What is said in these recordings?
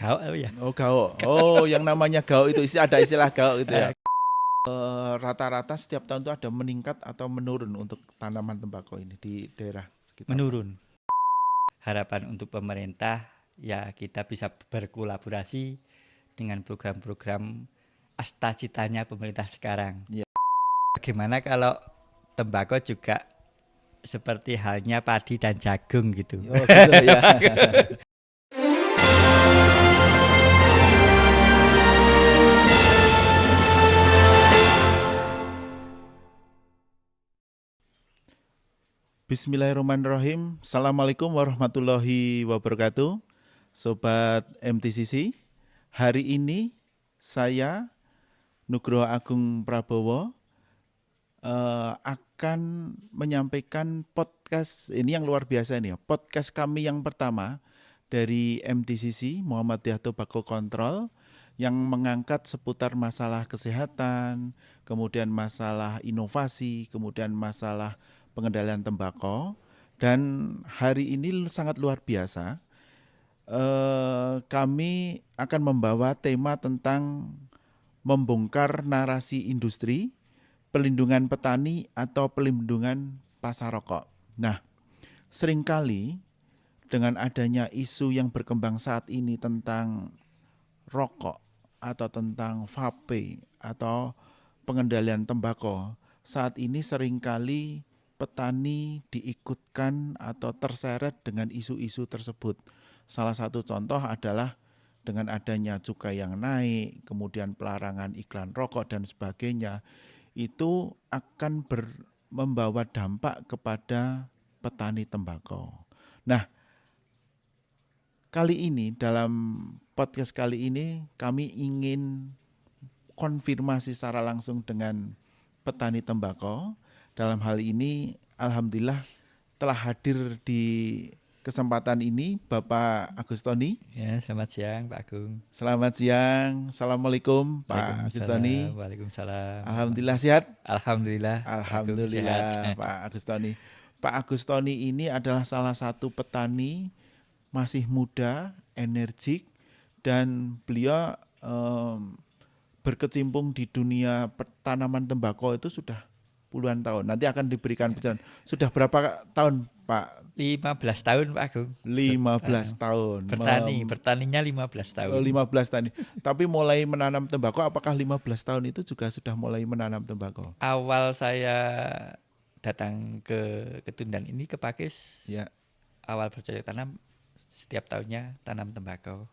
gaok apa ya? Oh, gaok. Oh, yang namanya gaok itu ada istilah gaok gitu ya. Rata-rata setiap tahun itu ada meningkat atau menurun untuk tanaman tembakau ini di daerah sekitar. Menurun. Harapan untuk pemerintah ya kita bisa berkolaborasi dengan program-program astacitanya pemerintah sekarang. Ya. Bagaimana kalau tembakau juga seperti halnya padi dan jagung gitu. Oh, gitu ya. Bismillahirrahmanirrahim. Assalamualaikum warahmatullahi wabarakatuh. Sobat MTCC, hari ini saya Nugroho Agung Prabowo akan menyampaikan podcast ini yang luar biasa ini ya. Podcast kami yang pertama dari MTCC Muhammadiyah Tobacco Control yang mengangkat seputar masalah kesehatan, kemudian masalah inovasi, kemudian masalah pengendalian tembakau. Dan hari ini sangat luar biasa. Kami akan membawa tema tentang membongkar narasi industri, pelindungan petani atau pelindungan pasar rokok. Nah, seringkali dengan adanya isu yang berkembang saat ini tentang rokok atau tentang vape atau pengendalian tembakau, saat ini seringkali petani diikutkan atau terseret dengan isu-isu tersebut. Salah satu contoh adalah dengan adanya cukai yang naik, kemudian pelarangan iklan rokok dan sebagainya, itu akan membawa dampak kepada petani tembakau. Nah, kali ini dalam podcast kali ini kami ingin konfirmasi secara langsung dengan petani tembakau. Dalam hal ini alhamdulillah telah hadir di kesempatan ini Bapak Agustoni. Ya, selamat siang Pak Agung. Selamat siang. Assalamualaikum Pak Agustoni. Waalaikumsalam. Alhamdulillah sehat. Alhamdulillah. Alhamdulillah Pak Agustoni. Pak Agustoni ini adalah salah satu petani masih muda, energik, dan beliau berkecimpung di dunia tanaman tembakau itu sudah puluhan tahun. Nanti akan diberikan pencerahan. Sudah berapa tahun Pak? 15 tahun Pak Agung. 15 tahun. Bertaninya 15 tahun. 15 tahun. Tapi mulai menanam tembakau, apakah 15 tahun itu juga sudah mulai menanam tembakau? Awal saya datang ke Ketundan ini ke Pakis. Ya. Awal bercocok tanam setiap tahunnya tanam tembakau.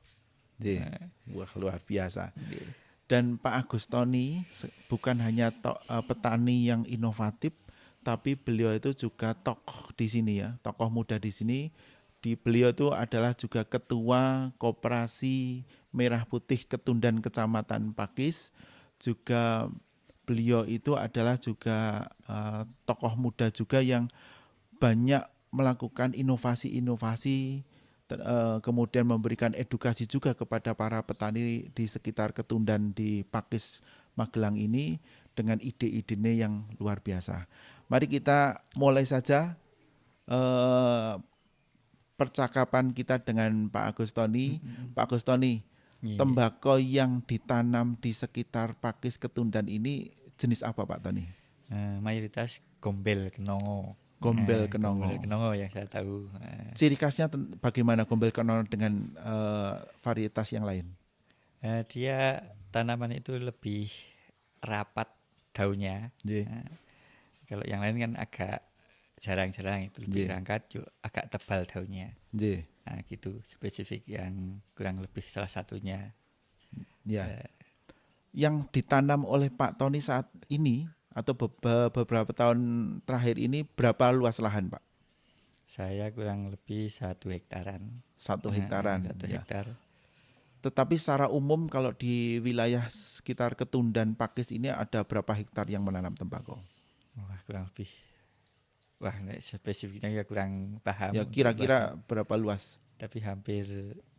Wah, luar biasa. Dan Pak Agustoni bukan hanya petani yang inovatif, tapi beliau itu juga tokoh di sini ya, tokoh muda di sini. Beliau itu adalah juga ketua Koperasi Merah Putih Ketundan Kecamatan Pakis. Juga beliau itu adalah juga tokoh muda juga yang banyak melakukan inovasi-inovasi, kemudian memberikan edukasi juga kepada para petani di sekitar Ketundan di Pakis Magelang ini dengan ide-idenya yang luar biasa. Mari kita mulai saja percakapan kita dengan Pak Agustoni. Pak Agustoni, tembakau yang ditanam di sekitar Pakis Ketundan ini jenis apa Pak Tony? Mayoritas gombel kenongo. Gombel kenongo. Gombel kenongo yang saya tahu. Ciri khasnya bagaimana gombel kenongo dengan varietas yang lain? Dia tanaman itu lebih rapat daunnya. Kalau yang lain kan agak jarang-jarang itu lebih rangkat, agak tebal daunnya. Nah, gitu spesifik yang kurang lebih salah satunya. Ya. Yang ditanam oleh Pak Tony saat ini atau beberapa tahun terakhir ini berapa luas lahan Pak? Saya kurang lebih 1 hektaran. 1 hektaran. 1 hektar. Tetapi secara umum kalau di wilayah sekitar Ketundan Pakis ini ada berapa hektar yang menanam tembakau? Wah, kurang lebih. Wah, spesifiknya ya kurang paham. Ya kira-kira berapa luas? Tapi hampir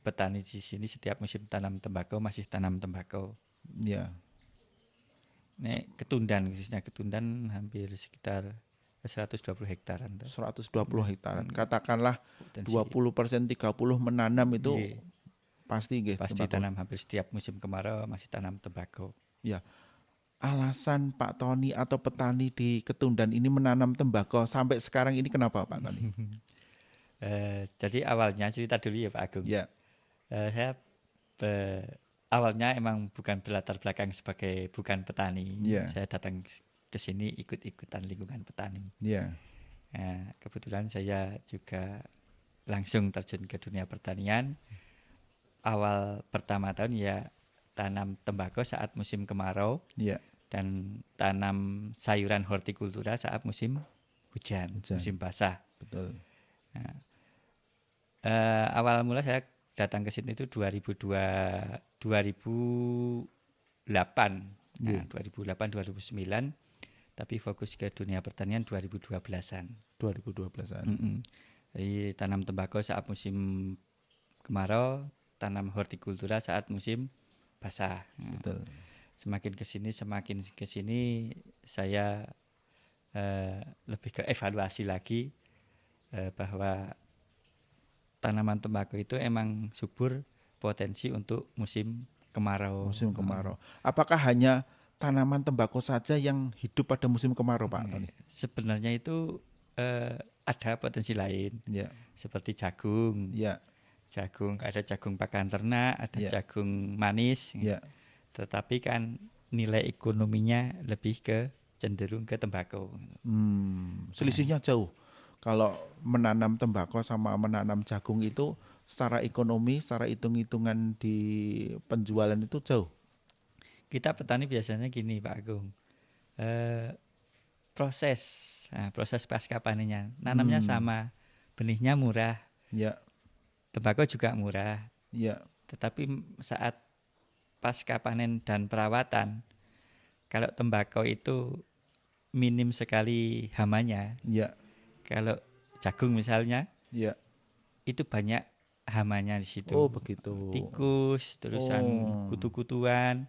petani di sini setiap musim tanam tembakau masih tanam tembakau. Ya. Nek Ketundan, khususnya Ketundan hampir sekitar 120 hektaran. 120 hektaran. Katakanlah 20%, 30% menanam itu Pasti nggih Pasti tembakau. tanam hampir setiap musim kemarau masih tanam tembakau. Ya. Alasan Pak Tony atau petani di Ketundan ini menanam tembakau sampai sekarang ini kenapa Pak Tony? Jadi awalnya cerita dulu ya Pak Agung. Ya, Saya awalnya emang bukan berlatar belakang sebagai bukan petani. ya, Saya datang ke sini ikut-ikutan lingkungan petani. ya, Nah, kebetulan saya juga langsung terjun ke dunia pertanian. Awal pertama tahun ya tanam tembakau saat musim kemarau ya. dan tanam sayuran hortikultura saat musim hujan, Hujan. musim basah. Betul. Awal mula saya datang ke sini itu 2008, Iya. 2008 2009, tapi fokus ke dunia pertanian 2012-an. 2012-an. Jadi tanam tembakau saat musim kemarau, tanam hortikultura saat musim basah. Betul. Semakin ke sini saya lebih ke evaluasi lagi bahwa tanaman tembakau itu emang subur potensi untuk musim kemarau. Musim kemarau. Apakah hanya tanaman tembakau saja yang hidup pada musim kemarau, Pak Tony? Sebenarnya itu ada potensi lain, Ya, seperti jagung. ya, Ada jagung pakan ternak, ada Ya. jagung manis. ya. Tetapi kan nilai ekonominya lebih cenderung ke tembakau. Selisihnya jauh. Kalau menanam tembakau sama menanam jagung itu secara ekonomi, secara hitung-hitungan di penjualan itu jauh. Kita petani biasanya gini Pak Agung, proses pasca panennya, nanamnya sama, benihnya murah, Ya, tembakau juga murah, ya, tetapi saat pasca panen dan perawatan, kalau tembakau itu minim sekali hamanya. ya, Kalau jagung misalnya, ya. itu banyak hamanya di situ. Oh, begitu. Tikus, terusan Oh. kutu-kutuan,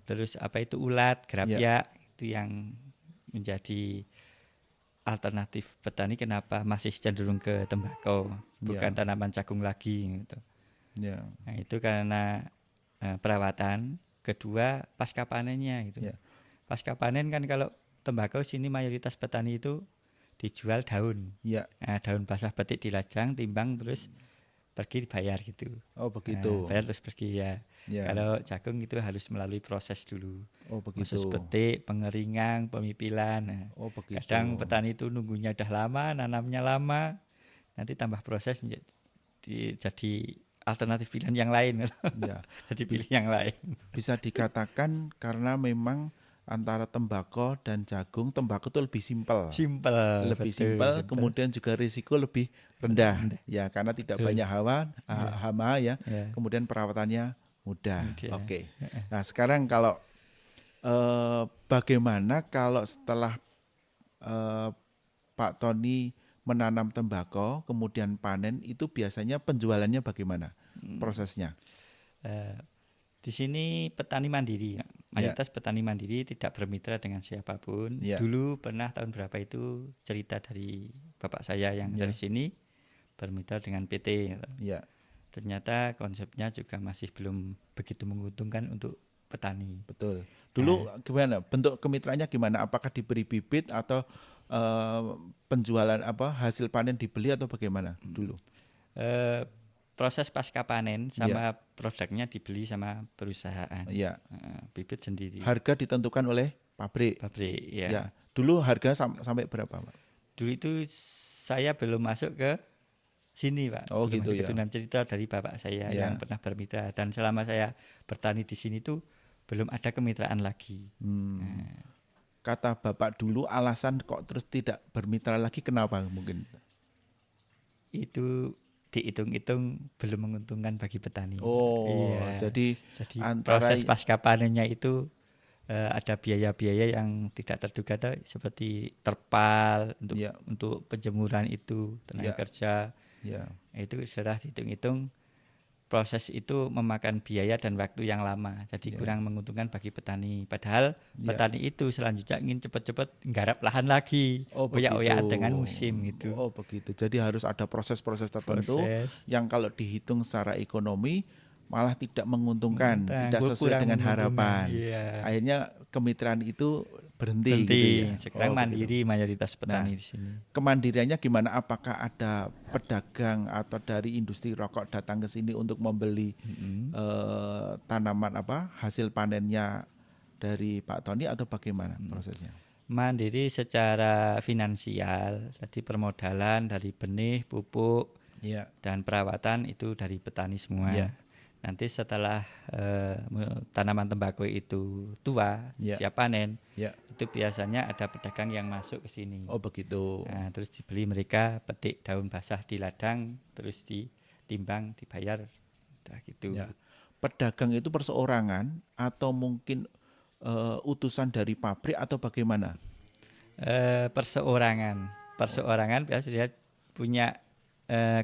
terus apa itu ulat, gerapyak, itu yang menjadi alternatif petani kenapa masih cenderung ke tembakau, bukan tanaman jagung lagi gitu. Ya, Nah, itu karena perawatan. Kedua, pasca panennya gitu. Ya. Pasca panen kan kalau tembakau sini mayoritas petani itu dijual daun. ya. Nah, daun basah petik dilajang, timbang terus pergi dibayar gitu. Oh, begitu. Nah, bayar terus pergi ya. Ya. Kalau jagung itu harus melalui proses dulu. Oh, begitu. Proses petik, pengeringan, pemipilan. Nah, Oh, begitu. kadang petani itu nunggunya udah lama, nanamnya lama, nanti tambah proses jadi alternatif pilihan yang lain. Ya. Jadi pilih yang lain. Bisa dikatakan karena memang antara tembakau dan jagung, tembakau itu lebih simpel. Lebih simpel, kemudian juga risiko lebih rendah. Ya, karena tidak banyak hama ya. Kemudian perawatannya mudah. Oke. Nah, sekarang kalau bagaimana kalau setelah Pak Tony menanam tembakau, kemudian panen, itu biasanya penjualannya bagaimana prosesnya? Di sini petani mandiri, mayoritas petani mandiri tidak bermitra dengan siapapun. Dulu pernah tahun berapa itu cerita dari bapak saya yang dari sini bermitra dengan PT. Ternyata konsepnya juga masih belum begitu menguntungkan untuk petani. Betul. Dulu gimana? Bentuk kemitraannya gimana? Apakah diberi bibit atau penjualan hasil panen dibeli atau bagaimana dulu? Proses pasca panen sama produknya dibeli sama perusahaan. Bibit sendiri. Harga ditentukan oleh pabrik. Ya. Dulu harga sampai berapa, Pak? Dulu itu saya belum masuk ke sini, Pak. Oh, belum gitu masuk ya. Dengan cerita dari bapak saya yang pernah bermitra, dan selama saya bertani di sini tuh belum ada kemitraan lagi. Kata bapak dulu alasan kok terus tidak bermitra lagi, kenapa mungkin? Itu dihitung-hitung belum menguntungkan bagi petani. Jadi proses pasca panennya itu ada biaya-biaya yang tidak terduga seperti terpal untuk penjemuran itu, tenaga kerja. Itu sudah dihitung-hitung, proses itu memakan biaya dan waktu yang lama, jadi kurang menguntungkan bagi petani. Padahal petani itu selanjutnya ingin cepat-cepat nggarap lahan lagi, oyak-oyakan dengan musim gitu. Oh begitu. Jadi harus ada proses-proses tertentu yang kalau dihitung secara ekonomi malah tidak menguntungkan, tidak sesuai kurang dengan menguntungkan. harapan. Iya. Akhirnya kemitraan itu berhenti Berhenti. gitu ya. Sekarang begitu. mandiri mayoritas petani di sini. Kemandiriannya gimana? Apakah ada pedagang atau dari industri rokok datang ke sini untuk membeli tanaman hasil panennya dari Pak Tony atau bagaimana prosesnya? Mandiri secara finansial, jadi permodalan dari benih, pupuk, dan perawatan itu dari petani semua. Nanti setelah tanaman tembakau itu tua, siap panen, itu biasanya ada pedagang yang masuk ke sini. Oh begitu. Nah, terus dibeli mereka, petik daun basah di ladang, terus ditimbang, dibayar, udah gitu. Pedagang itu perseorangan atau mungkin utusan dari pabrik atau bagaimana? Perseorangan biasanya punya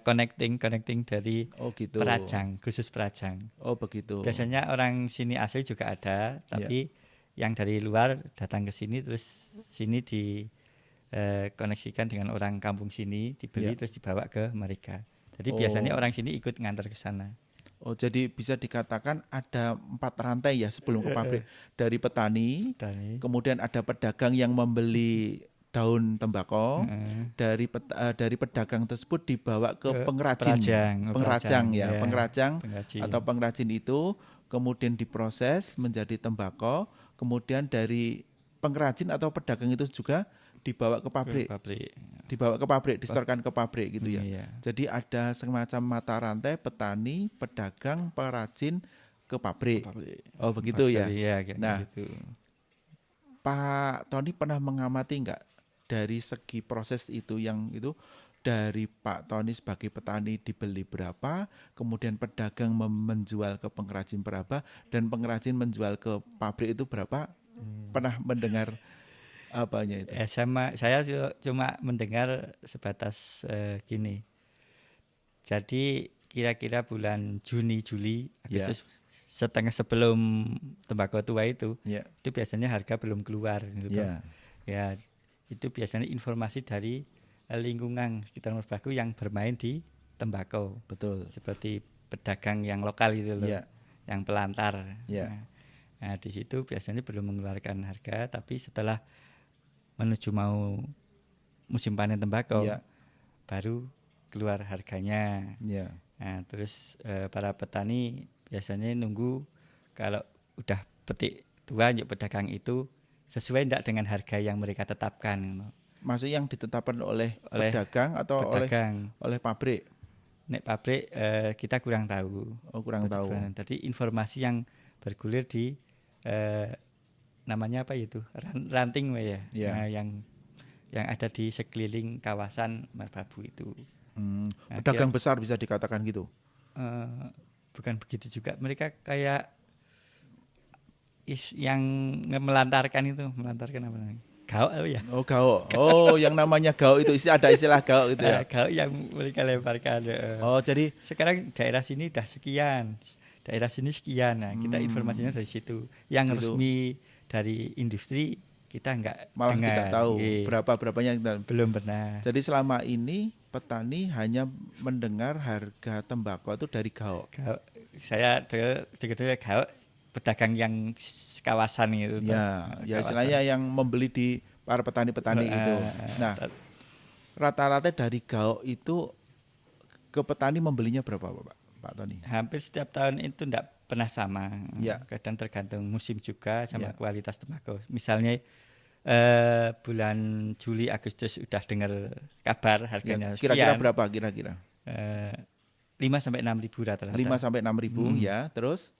connecting dari gitu. perajang, khusus perajang. Oh begitu. Biasanya orang sini asli juga ada, tapi yang dari luar datang ke sini terus sini dikoneksikan dengan orang kampung sini, dibeli terus dibawa ke mereka. Jadi biasanya orang sini ikut ngantar ke sana. Oh jadi bisa dikatakan ada 4 rantai ya sebelum ke pabrik. Dari petani, kemudian ada pedagang yang membeli daun tembakau, dari pedagang tersebut dibawa ke pengrajin atau pengrajin itu kemudian diproses menjadi tembakau, kemudian dari pengrajin atau pedagang itu juga dibawa ke pabrik. Dibawa ke pabrik, disetorkan ke pabrik gitu ya. Jadi ada semacam mata rantai petani, pedagang, pengrajin ke pabrik. Oh begitu ya. Nah, gitu. Pak Tony pernah mengamati enggak dari segi proses itu yang itu dari Pak Tony sebagai petani dibeli berapa, kemudian pedagang menjual ke pengrajin berapa, dan pengrajin menjual ke pabrik itu berapa? Pernah mendengar apanya itu? Saya cuma mendengar sebatas gini. Jadi kira-kira bulan Juni, Juli, Agustus, setengah sebelum tembakau tua itu biasanya harga belum keluar. Gitu. Ya, itu biasanya informasi dari lingkungan sekitar Merbabu yang bermain di tembakau. Betul. Seperti pedagang yang lokal itu loh, yang pelantar. Nah, di situ biasanya belum mengeluarkan harga, tapi setelah menuju mau musim panen tembakau, baru keluar harganya. Nah, terus para petani biasanya nunggu kalau udah petik tua yuk pedagang itu sesuai enggak dengan harga yang mereka tetapkan. Maksudnya yang ditetapkan oleh pedagang atau oleh pabrik? Nek pabrik kita kurang tahu. Oh, kurang tahu. Jadi informasi yang bergulir di namanya apa itu? Ranting ya. Nah, yang ada di sekeliling kawasan Merbabu itu. Pedagang besar bisa dikatakan gitu. Bukan begitu juga. Mereka kayak yang melantarkan apa namanya? Gaok ya. Oh, gaok. Oh, yang namanya gaok itu ada istilah gaok gitu ya. Gaok yang mereka lemparkan. Oh, jadi sekarang daerah sini udah sekian. Daerah sini sekian. Nah, kita informasinya dari situ. Yang resmi dari industri kita malah tidak tahu berapanya belum pernah. Jadi selama ini petani hanya mendengar harga tembakau itu dari gaok. Saya dengar gaok pedagang yang kawasan itu. Ya istilahnya yang membeli di para petani-petani itu. Nah, rata-rata dari gaok itu ke petani membelinya berapa, Pak Tony? Hampir setiap tahun itu tidak pernah sama. Kadang tergantung musim juga sama kualitas tembakau. Misalnya bulan Juli Agustus udah dengar kabar harganya kira-kira berapa kira-kira? 5 sampai 6 ribu rata-rata. 5 sampai 6 ribu ya, terus?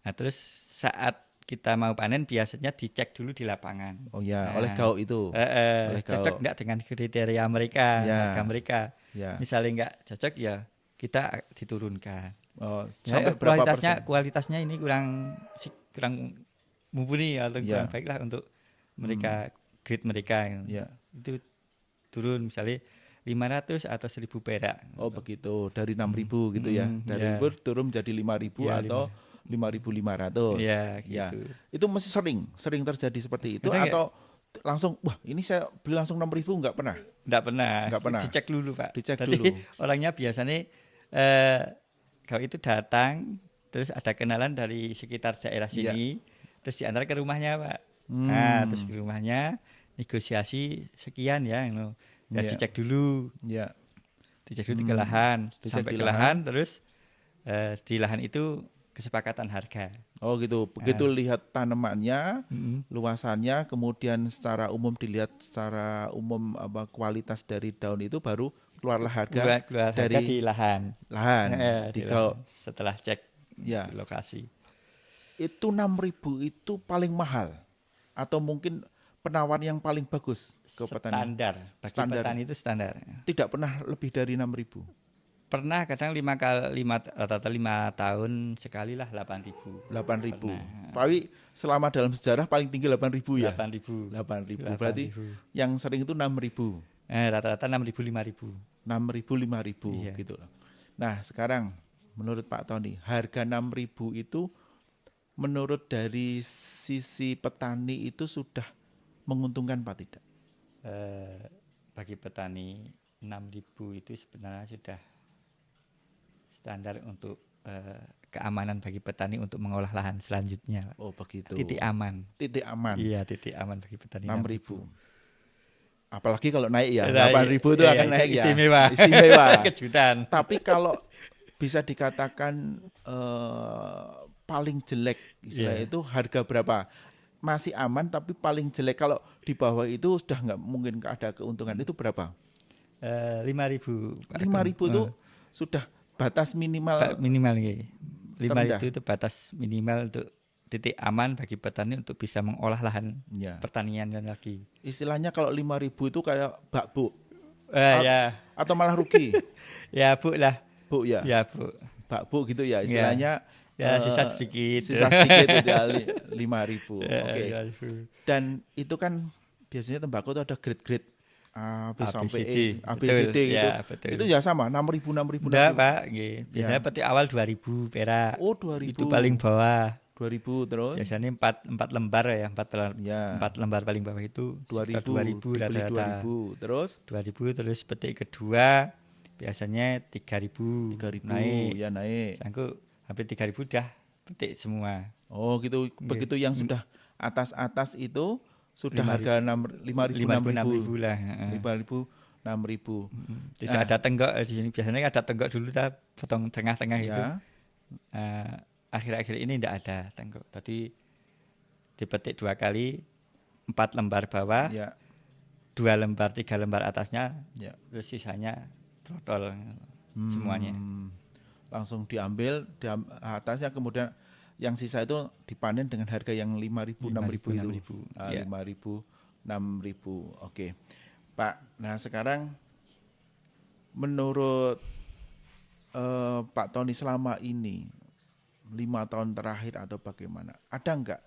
Nah, terus saat kita mau panen biasanya dicek dulu di lapangan. Oh ya, oleh gaok itu. Oleh cocok enggak dengan kriteria mereka, harga mereka. Misalnya enggak cocok ya kita diturunkan. Oh, sampai berapa persen? Kualitasnya ini kurang mumpuni atau kurang baiklah untuk mereka grade mereka. Itu turun misalnya 500 atau 1.000 perak. Oh begitu, dari 6.000 gitu ya. Dari 1.000 turun menjadi 5.000 atau 5.500. Gitu. Itu masih sering terjadi seperti itu atau langsung wah ini saya beli langsung 6.000 enggak pernah? Enggak pernah. Dicek dulu, Pak. Orangnya biasanya kalau itu datang terus ada kenalan dari sekitar daerah Iya. sini, terus diantar ke rumahnya Pak. Nah terus ke rumahnya negosiasi sekian ya, ya Iya. dicek dulu Ya. ke lahan, Dicek sampai di ke lahan terus di lahan itu kesepakatan harga. Oh gitu. Begitu lihat tanamannya, Mm-mm. luasannya, kemudian secara umum dilihat secara umum kualitas dari daun itu, baru keluarlah harga Keluar harga dari di lahan. lahan. Di Kalau lahan. Setelah cek ya di lokasi. itu 6.000 itu paling mahal atau mungkin penawaran yang paling bagus ke petani? Standar. Bagi Standar. petani itu standar. Tidak pernah lebih dari 6.000. Pernah kadang rata-rata 5 tahun sekali lah 8.000. 8.000. Pernah. Tapi selama dalam sejarah paling tinggi 8.000 ya? 8.000. 8.000. Berarti yang sering itu 6.000. Rata-rata 6.000 5.000. 6.000 5.000 Iya. gitu loh. Nah, sekarang menurut Pak Tony, harga 6.000 itu menurut dari sisi petani itu sudah menguntungkan Pak tidak? Bagi petani 6.000 itu sebenarnya sudah standar untuk keamanan bagi petani untuk mengolah lahan selanjutnya. Oh begitu. Titik aman. Titik aman. Iya, titik aman bagi petani 6.000. Apalagi kalau naik ya, Nah, 8.000 itu iya, akan naik ya. Istimewa. Istimewa. Kejutan. Tapi kalau bisa dikatakan paling jelek istilah itu harga berapa? Masih aman tapi paling jelek, kalau di bawah itu sudah nggak mungkin ada keuntungan, itu berapa? 5.000. 5.000 itu sudah batas minimal minimal ya. 5 terendah. itu batas minimal untuk titik aman bagi petani untuk bisa mengolah lahan Ya. pertanian dan lagi. Istilahnya kalau 5.000 itu kayak bakbu. Ya. Atau malah rugi. Ya Bu lah. Bu ya. Ya Bu. Bakbu gitu ya istilahnya. Ya sisa sedikit. Sisa sedikit itu 5.000. Oke. Ya, Dan itu kan biasanya tembakau itu ada grade-grade A, B sampai E, A, B, C, Betul, D gitu. ya, betul. Itu ya sama 6.000. Enggak Pak, biasanya petik awal 2.000 perak. Oh 2.000. Itu paling bawah. 2.000 terus. Biasanya 4 lembar ya, 4 lembar paling bawah itu 2.000 rata-rata. 2.000 terus 2.000 terus petik kedua biasanya 3.000. 3.000 naik. ya naik. Sangku hampir 3.000 udah petik semua. Oh gitu. Begitu yang sudah atas itu sudah harga 5.000 6.000 lah. 5.000 6.000. Tidak ada tenggok di sini. Biasanya ada tenggok dulu, kita potong tengah-tengah Ya. itu. Akhir-akhir ini tidak ada tenggok. Tadi dipetik 2 kali, 4 lembar bawah, Ya. 2 lembar, 3 lembar atasnya, Ya. terus sisanya trotol semuanya. Langsung diambil atasnya, kemudian yang sisa itu dipanen dengan harga yang 5.000 6.000 itu. 5.000 6.000. Oke. Pak, nah sekarang menurut Pak Tony selama ini 5 tahun terakhir atau bagaimana, ada enggak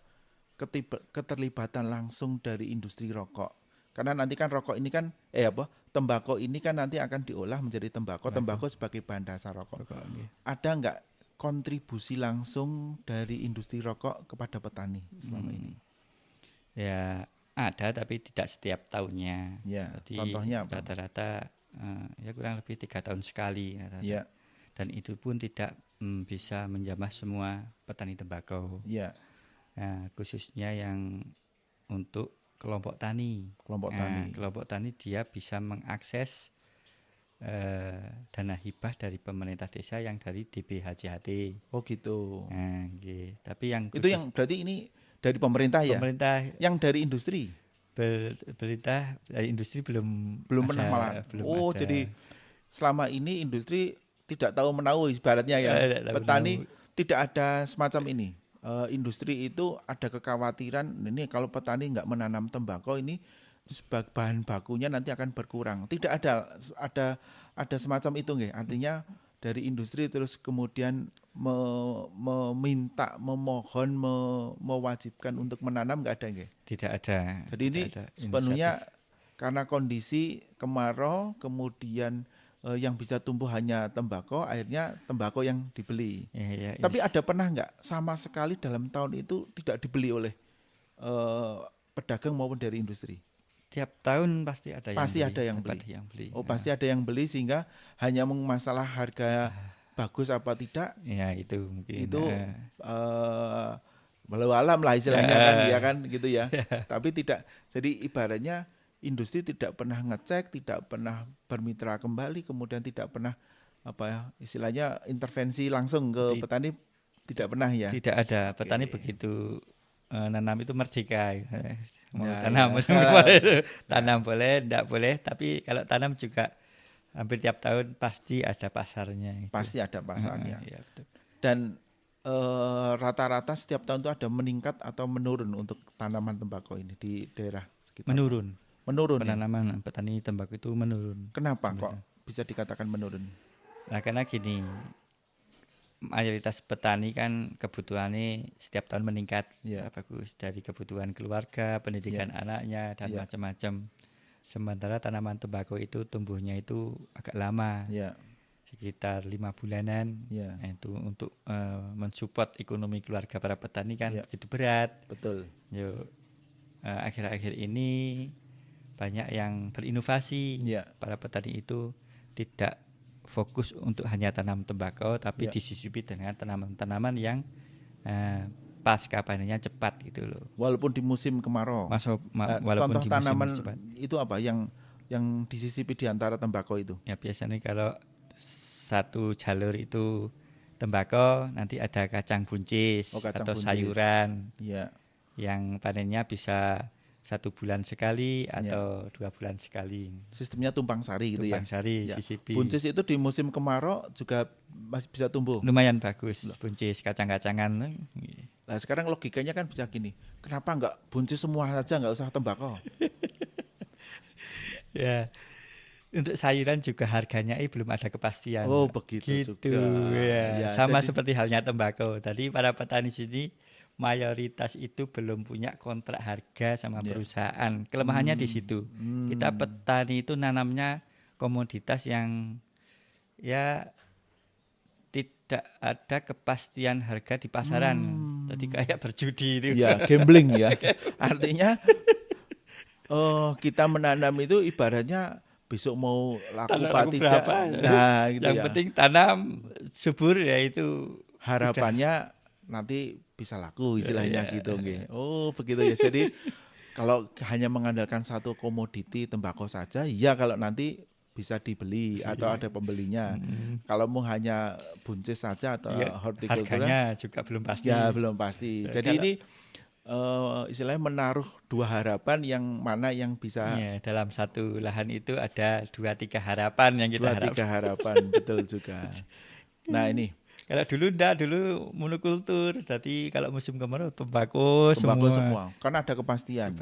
keterlibatan langsung dari industri rokok? Karena nanti kan rokok ini kan tembakau ini kan nanti akan diolah menjadi tembakau sebagai bahan dasar rokok. Ada enggak kontribusi langsung dari industri rokok kepada petani selama ini? Ya ada, tapi tidak setiap tahunnya. Ya, jadi contohnya apa? Rata-rata ya kurang lebih 3 tahun sekali. Ya. Dan itu pun tidak bisa menjamah semua petani tembakau. Ya. Nah, khususnya yang untuk kelompok tani. Kelompok tani dia bisa mengakses dana hibah dari pemerintah desa yang dari DBHJHT. Oh gitu. Nah, tapi yang itu yang berarti ini dari pemerintah ya? Pemerintah. Yang dari industri? Pemerintah dari industri belum pernah malah. Belum ada. Jadi selama ini industri tidak tahu menahu ibaratnya ya. Petani tidak ada semacam ini. Industri itu ada kekhawatiran ini kalau petani nggak menanam tembakau ini sebagai bahan bakunya nanti akan berkurang. Tidak ada semacam itu nggih. Artinya dari industri terus kemudian meminta, memohon, mewajibkan untuk menanam, nggak ada nggih? Tidak ada. Jadi ini sepenuhnya karena kondisi kemarau, kemudian yang bisa tumbuh hanya tembakau, akhirnya tembakau yang dibeli. Tapi ada pernah nggak sama sekali dalam tahun itu tidak dibeli oleh pedagang maupun dari industri? Tiap tahun pasti ada yang beli. Oh, pasti ada yang beli sehingga hanya masalah harga bagus apa tidak Ya itu mungkin. itu walau alam lah istilahnya kan ya kan gitu ya. Tapi tidak, jadi ibaratnya industri tidak pernah ngecek, tidak pernah bermitra kembali, kemudian tidak pernah apa ya istilahnya intervensi langsung ke petani, tidak pernah ya. Tidak ada. Petani begitu nanam itu merdeka. Mau Ya, tanam ya. musim kemarin itu tanam boleh, tidak boleh. Tapi kalau tanam juga hampir tiap tahun pasti ada pasarnya. Gitu. Pasti ada pasarnya. Ya, betul. Dan rata-rata setiap tahun itu ada meningkat atau menurun untuk tanaman tembakau ini di daerah sekitar. Menurun. Menurun. Penanaman petani tembakau itu menurun. Kenapa kok bisa dikatakan menurun? Nah, karena gini, mayoritas petani kan kebutuhannya setiap tahun meningkat. Ya. Bagus dari kebutuhan keluarga, pendidikan anaknya dan macam-macam. Sementara tanaman tembakau itu tumbuhnya itu agak lama. Ya. Sekitar 5 bulanan. Ya. Nah, itu untuk mensupport ekonomi keluarga para petani kan begitu berat. Betul. Yuk, akhir-akhir ini banyak yang berinovasi. Para petani itu tidak fokus untuk hanya tanam tembakau, tapi disisipi dengan tanaman-tanaman yang pasca panennya cepat gitu loh. Walaupun di musim kemarau. Walaupun contoh di tanaman musim cepat. itu apa yang disisipi di antara tembakau itu? Ya biasanya kalau satu jalur itu tembakau, nanti ada kacang buncis atau buncis. Sayuran yang panennya bisa 1 bulan sekali atau 2 bulan sekali. Sistemnya tumpang sari gitu tumpang sari, sisipi. Buncis itu di musim kemarau juga masih bisa tumbuh. Lumayan bagus buncis, kacang-kacangan. Nah sekarang logikanya kan bisa gini, kenapa enggak buncis semua saja, enggak usah tembakau? Ya, untuk sayuran juga harganya belum ada kepastian. Oh begitu gitu, juga. Ya, sama seperti halnya tembakau. Tadi para petani sini mayoritas itu belum punya kontrak harga sama perusahaan. Kelemahannya di situ. Kita petani itu nanamnya komoditas yang ya tidak ada kepastian harga di pasaran. Jadi kayak berjudi itu. Ya, gambling ya. Artinya kita menanam itu ibaratnya besok mau laku apa tidak. Nah, gitu yang penting tanam subur ya itu. Harapannya nanti bisa laku istilahnya gitu nggih. Oh, begitu ya. Jadi kalau hanya mengandalkan satu komoditi tembakau saja, ya kalau nanti bisa dibeli atau ada pembelinya. Kalau mau hanya buncis saja atau hortikultura, harganya juga belum pasti. Ya, belum pasti. Jadi ini istilahnya menaruh 2 harapan yang mana yang bisa dalam satu lahan itu ada 2-3 harapan yang kita harapkan. 2-3 harapan, betul juga. Nah, ini kalau dulu monokultur, tapi kalau musim kemarau tembakau semua. Karena ada kepastian.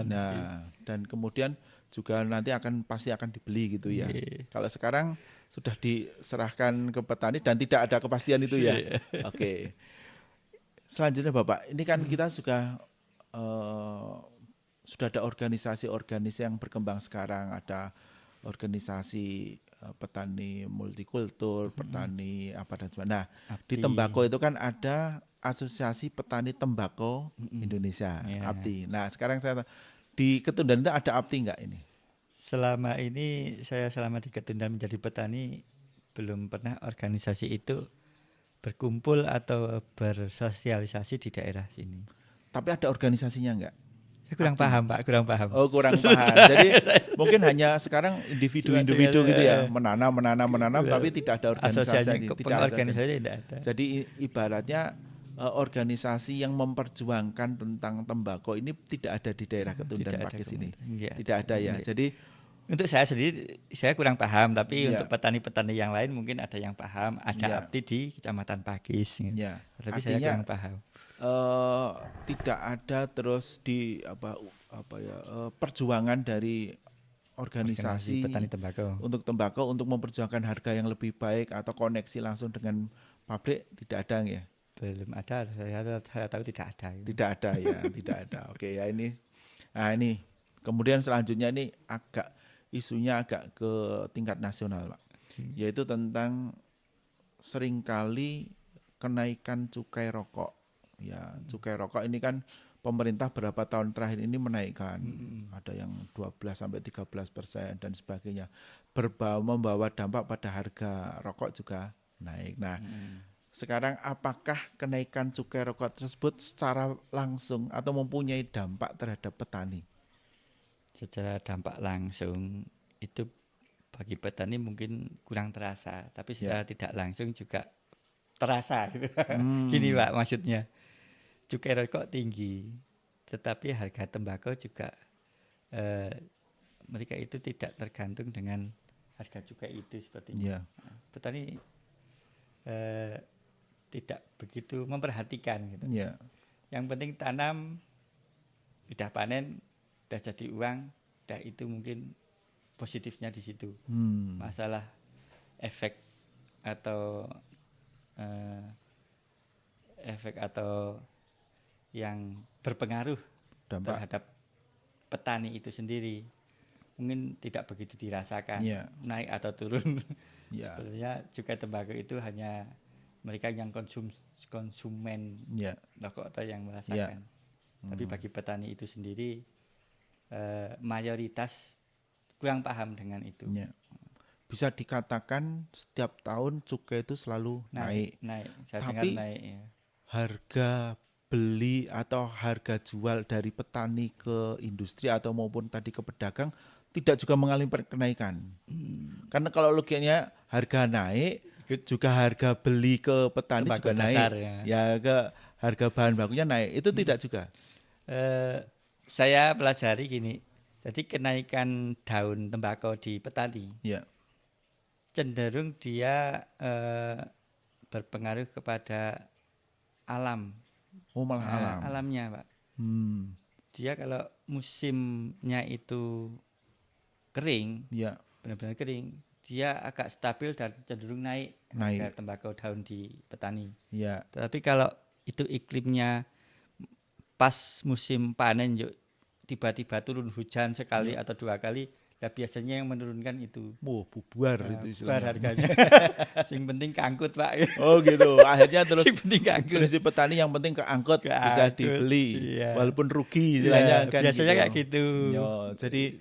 Nah, dan kemudian juga nanti pasti akan dibeli gitu ya. Kalau sekarang sudah diserahkan ke petani dan tidak ada kepastian itu ya. Oke. Selanjutnya Bapak, ini kan kita sudah ada organisasi-organisasi yang berkembang sekarang, ada organisasi petani multikultur, petani apa dan sebagainya. Nah, di tembakau itu kan ada Asosiasi Petani Tembakau Indonesia, APTI. Nah, sekarang saya di Ketundan itu ada APTI enggak ini? Selama ini selama di Ketundan menjadi petani belum pernah organisasi itu berkumpul atau bersosialisasi di daerah sini. Tapi ada organisasinya enggak? Saya kurang paham Pak, kurang paham. Oh, kurang paham. Jadi mungkin hanya sekarang individu-individu gitu ya, menanam, tapi tidak ada organisasi. Tidak ada. Jadi ibaratnya organisasi yang memperjuangkan tentang tembakau ini tidak ada di daerah Ketundan Pakis ini. Tidak ada ya. Jadi untuk saya sendiri saya kurang paham, tapi untuk petani-petani yang lain mungkin ada yang paham. Ada APTI di Kecamatan Pakis. Tapi artinya, saya kurang paham. Tidak ada terus di perjuangan dari organisasi petani tembakau untuk tembakau untuk memperjuangkan harga yang lebih baik atau koneksi langsung dengan pabrik, tidak ada ya? Belum ada, saya tahu tidak ada. Tidak ada ya, tidak ada. Oke ya ini. Nah ini kemudian selanjutnya ini isunya agak ke tingkat nasional Pak, yaitu tentang seringkali kenaikan cukai rokok. Ya, cukai rokok ini kan pemerintah beberapa tahun terakhir ini menaikkan, ada yang 12-13% dan sebagainya, membawa dampak pada harga rokok juga naik. Nah, sekarang apakah kenaikan cukai rokok tersebut secara langsung atau mempunyai dampak terhadap petani? Secara dampak langsung itu bagi petani mungkin kurang terasa, tapi secara tidak langsung juga terasa gitu. Gini Pak, maksudnya cukai rokok tinggi, tetapi harga tembakau juga mereka itu tidak tergantung dengan harga cukai itu sepertinya. Petani tidak begitu memperhatikan gitu. Yang penting tanam, udah panen, udah jadi uang, udah itu mungkin positifnya di situ. Masalah efek atau yang berpengaruh terhadap petani itu sendiri mungkin tidak begitu dirasakan, naik atau turun. Sebenarnya cukai tembakau itu hanya mereka yang konsumen rokok atau yang merasakan. Tapi bagi petani itu sendiri mayoritas kurang paham dengan itu. Bisa dikatakan setiap tahun cukai itu selalu naik. Saya tapi dengar naik, ya. Harga beli atau harga jual dari petani ke industri atau maupun tadi ke pedagang tidak juga mengalami kenaikan. Karena kalau logikanya harga naik, juga harga beli ke petani juga naik. Dasar, ya ke harga bahan bakunya naik. Itu tidak juga. Saya pelajari gini. Jadi kenaikan daun tembakau di petani cenderung dia berpengaruh kepada alam. Malah alamnya, Pak. Dia kalau musimnya itu kering, benar-benar kering, dia agak stabil dan cenderung naik harga tembakau daun di petani. Tetapi kalau itu iklimnya pas musim panen, tiba-tiba turun hujan sekali atau dua kali, biasanya yang menurunkan itu. Bubar itu istilahnya. Bubar harganya. Yang penting keangkut, Pak. Oh gitu. Akhirnya terus prinsip petani yang penting keangkut, bisa dibeli. Walaupun rugi istilahnya kan. Biasanya kayak gitu. Jadi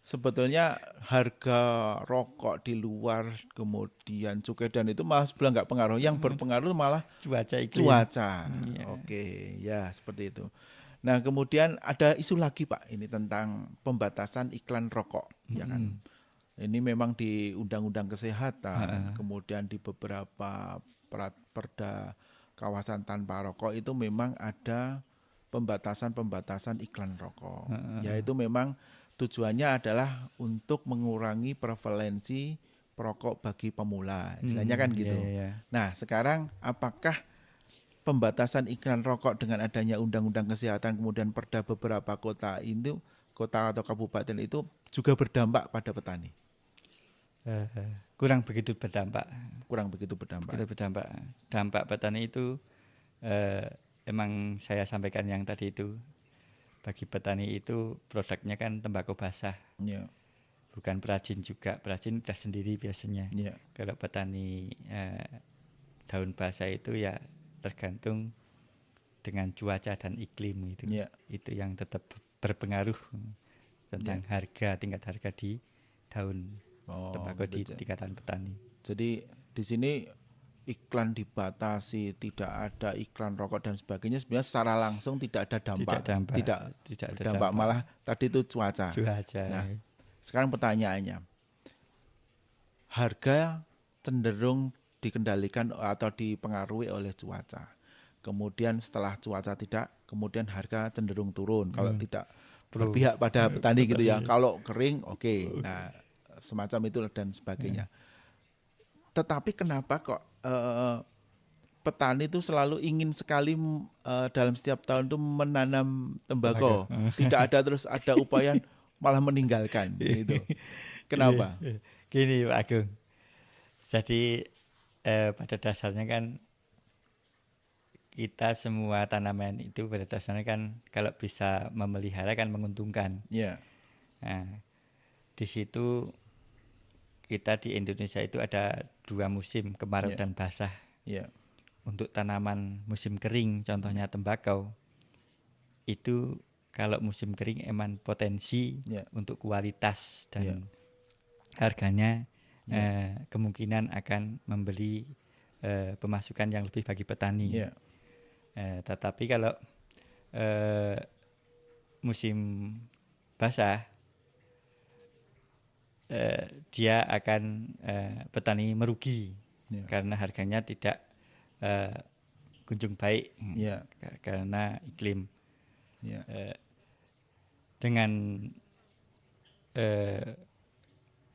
sebetulnya harga rokok di luar kemudian cukai dan itu malah sebelah nggak pengaruh. Yang berpengaruh malah cuaca. Oke, ya seperti itu. Nah, kemudian ada isu lagi Pak, ini tentang pembatasan iklan rokok, ya kan. Ini memang di Undang-Undang Kesehatan, kemudian di beberapa perda kawasan tanpa rokok itu memang ada pembatasan iklan rokok. Yaitu memang tujuannya adalah untuk mengurangi prevalensi perokok bagi pemula, istilahnya kan gitu. Nah, sekarang apakah pembatasan iklan rokok dengan adanya Undang-Undang Kesehatan kemudian perda beberapa kota atau kabupaten itu juga berdampak pada petani? Kurang begitu berdampak. Dampak petani itu emang saya sampaikan yang tadi itu. Bagi petani itu produknya kan tembakau basah. Bukan perajin juga. Perajin udah sendiri biasanya. Kalau petani daun basah itu ya tergantung dengan cuaca dan iklim itu. Itu yang tetap berpengaruh tentang tingkat harga di daun tembakau di tingkatan petani. Jadi di sini iklan dibatasi, tidak ada iklan rokok dan sebagainya, sebenarnya secara langsung tidak ada dampak. Tidak ada dampak, malah tadi itu cuaca. Nah, sekarang pertanyaannya, harga cenderung dikendalikan atau dipengaruhi oleh cuaca. Kemudian setelah cuaca tidak, kemudian harga cenderung turun. Kalau tidak berpihak pada petani gitu ya. Kalau kering, oke. Nah, semacam itu dan sebagainya. Tetapi kenapa kok petani itu selalu ingin sekali dalam setiap tahun itu menanam tembakau? Tidak ada terus ada upaya malah meninggalkan gitu. Kenapa? Gini Pak Agung. Jadi pada dasarnya kan kita semua tanaman itu pada dasarnya kan kalau bisa memelihara kan menguntungkan. Nah, di situ kita di Indonesia itu ada 2 musim, kemarau dan basah. Untuk tanaman musim kering, contohnya tembakau, itu kalau musim kering emang potensi untuk kualitas dan harganya kemungkinan akan membeli pemasukan yang lebih bagi petani. Ya. Tetapi kalau musim basah, dia akan petani merugi Ya. karena harganya tidak kunjung baik Ya. karena iklim. Ya. Dengan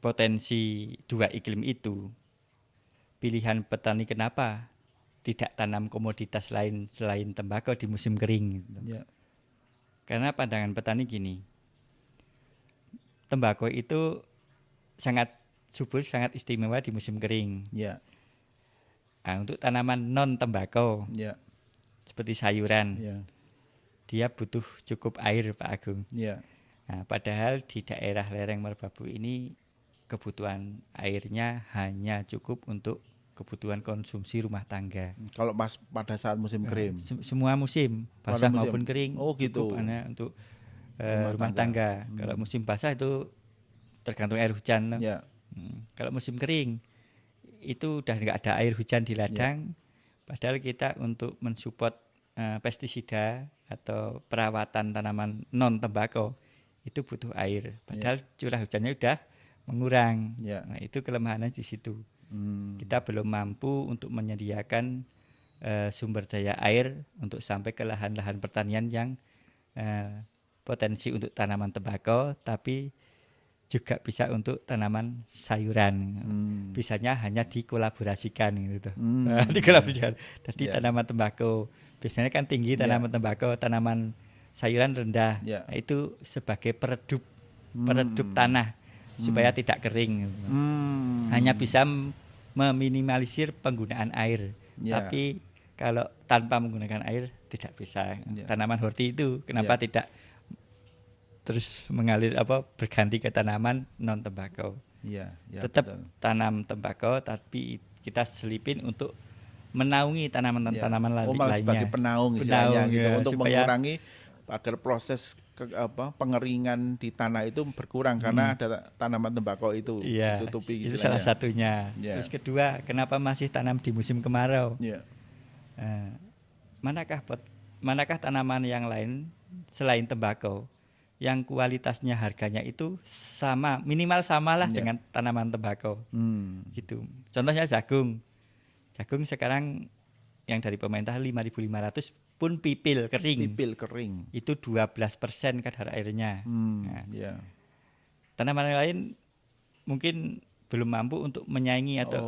potensi dua iklim itu, pilihan petani kenapa tidak tanam komoditas lain selain tembakau di musim kering gitu. Ya. Karena pandangan petani gini, tembakau itu sangat subur, sangat istimewa di musim kering. Ya. Nah, untuk tanaman non tembakau Ya. seperti sayuran, Ya. dia butuh cukup air, Pak Agung. Ya. Nah, padahal di daerah lereng Merbabu ini kebutuhan airnya hanya cukup untuk kebutuhan konsumsi rumah tangga. Kalau pas pada saat musim kering. Semua musim, Pada basah musim. maupun kering, Oh, gitu. cukup hanya untuk Rumah rumah tangga. Kalau musim basah itu tergantung air hujan. Ya. Kalau musim kering itu udah nggak ada air hujan di ladang. Padahal kita untuk mensupport pestisida atau perawatan tanaman non tembakau itu butuh air. Padahal curah hujannya udah mengurang. Ya. Nah, itu kelemahannya di situ. Kita belum mampu untuk menyediakan sumber daya air untuk sampai ke lahan-lahan pertanian yang potensi untuk tanaman tembakau, tapi juga bisa untuk tanaman sayuran. Bisanya hanya dikolaborasikan gitu. Dikolaborasikan. Jadi tanaman tembakau biasanya kan tinggi, tanaman tembakau, tanaman sayuran rendah. Nah, itu sebagai peredup tanah supaya tidak kering. Hanya bisa meminimalisir penggunaan air. Tapi kalau tanpa menggunakan air tidak bisa. Tanaman horti itu kenapa tidak terus mengalir berganti ke tanaman non tembakau. Tetap betul. Tanam tembakau tapi kita selipin untuk menaungi tanaman-tanaman lainnya. Sebagai penaung istilahnya gitu untuk mengurangi agar proses pengeringan di tanah itu berkurang karena ada tanaman tembakau itu ditutupi istilahnya. Itu salah satunya. Terus kedua, kenapa masih tanam di musim kemarau? Manakah tanaman yang lain selain tembakau yang kualitasnya harganya itu sama, minimal samalah dengan tanaman tembakau. Gitu. Contohnya jagung. Jagung sekarang yang dari pemerintah 5.500 pun pipil kering. Itu 12% kadar airnya. Tanaman lain mungkin belum mampu untuk menyaingi atau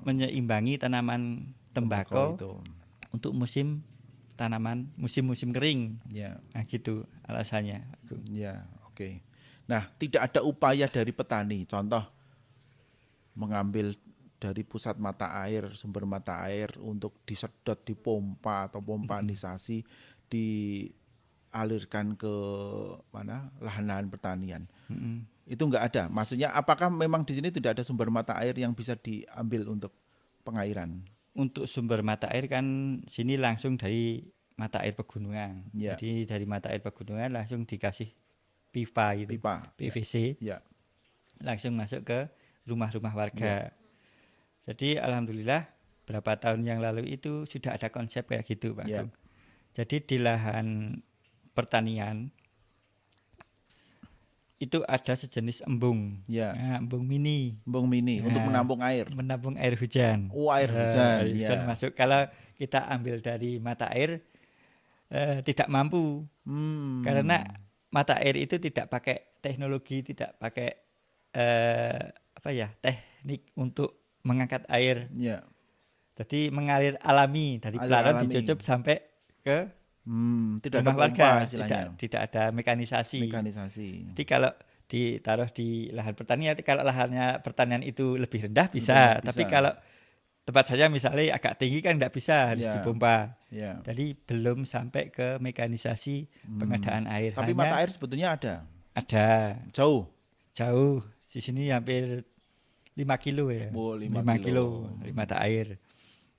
menyeimbangi tanaman tembakau untuk musim tanaman musim kering. Nah, gitu alasannya. Oke. Nah, tidak ada upaya dari petani, contoh mengambil dari pusat mata air, sumber mata air untuk disedot, dipompa atau pompanisasi, dialirkan ke mana lahan-lahan pertanian. Itu enggak ada. Maksudnya apakah memang di sini tidak ada sumber mata air yang bisa diambil untuk pengairan? Untuk sumber mata air kan sini langsung dari mata air pegunungan. Jadi dari mata air pegunungan langsung dikasih pipa itu, PVC. Langsung masuk ke rumah-rumah warga. Jadi alhamdulillah berapa tahun yang lalu itu sudah ada konsep kayak gitu, Pak Agung. Jadi di lahan pertanian itu ada sejenis embung. Embung mini. Untuk menampung air. Menampung air hujan. Air hujan. Hujan masuk. Kalau kita ambil dari mata air tidak mampu. Karena mata air itu tidak pakai teknologi, tidak pakai teknik untuk mengangkat air. Jadi mengalir alami dari pelaren dicucup sampai ke tidak rumah ada warga, tidak ada mekanisasi. Jadi kalau ditaruh di lahan pertanian, kalau lahannya pertanian itu lebih rendah bisa. Tapi kalau tempat saya misalnya agak tinggi kan tidak bisa, harus dipompa. Jadi belum sampai ke mekanisasi pengadaan air. Tapi mata air sebetulnya ada. Ada. Jauh. Di sini hampir 5 kilo ya. 5 kilo mata air.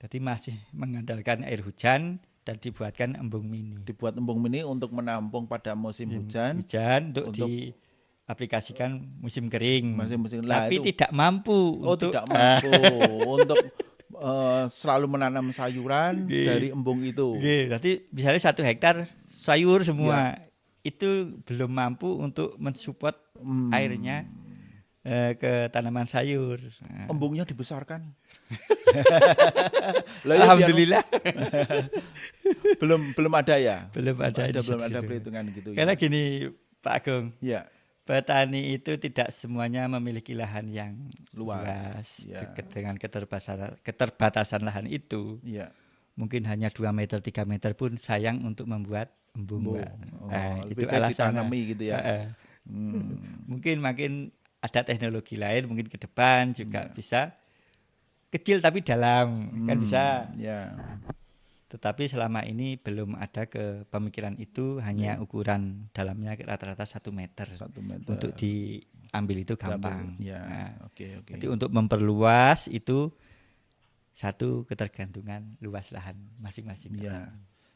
Jadi masih mengandalkan air hujan. Dan dibuatkan embung mini. Dibuat embung mini untuk menampung pada musim hujan. Untuk diaplikasikan musim kering. Musim tapi tidak mampu. Tidak mampu untuk selalu menanam sayuran Nggih. dari embung itu. Nggih, berarti misalnya 1 hektar sayur Ya. semua itu belum mampu untuk mensupport airnya ke tanaman sayur. Nah, Embungnya dibesarkan. Lah ya, biar- alhamdulillah belum ada ya. belum ada belum ada inisiatif. perhitungan gitu Karena ya. gini Pak Agung, Ya, petani itu tidak semuanya memiliki lahan yang luas. luas. Ya. Dengan keterbatasan lahan itu, Iya. mungkin hanya 2 meter 3 meter pun sayang untuk membuat embung, Embung. Pak. Oh, Nah, lebih itu baik alasannya. ditanami gitu ya. Heeh. Mungkin makin ada teknologi lain, mungkin ke depan juga bisa kecil tapi dalam, kan bisa. Ya. Tetapi selama ini belum ada ke pemikiran itu, hanya ukuran dalamnya rata-rata 1 meter. 1 meter. Untuk diambil itu gampang. Ya. Nah, Oke. jadi untuk memperluas itu satu ketergantungan luas lahan masing-masing. Ya.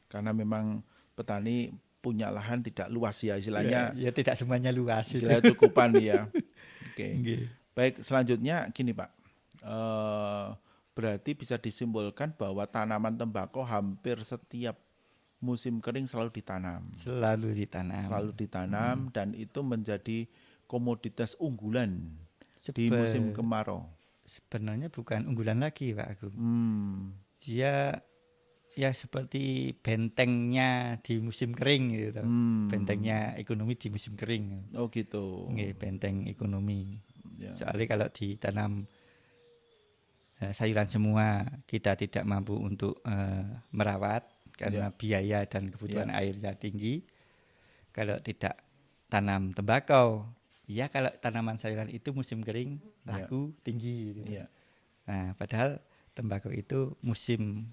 Karena memang petani punya lahan tidak luas ya istilahnya. Ya tidak semuanya luas. Istilahnya cukupan ya. Oke. Nggih. Baik, selanjutnya gini Pak. Berarti bisa disimpulkan bahwa tanaman tembakau hampir setiap musim kering selalu ditanam. Selalu ditanam. Dan itu menjadi komoditas unggulan di Sebe- musim kemarau. Sebenarnya bukan unggulan lagi Pak Agung. Dia ya seperti bentengnya di musim kering gitu. Bentengnya ekonomi di musim kering. Oh gitu. Nggih, benteng ekonomi. Ya. Soalnya kalau ditanam sayuran semua kita tidak mampu untuk merawat karena biaya dan kebutuhan airnya tinggi. Kalau tidak tanam tembakau, ya kalau tanaman sayuran itu musim kering laku tinggi. Gitu. Ya. Nah, padahal tembakau itu musim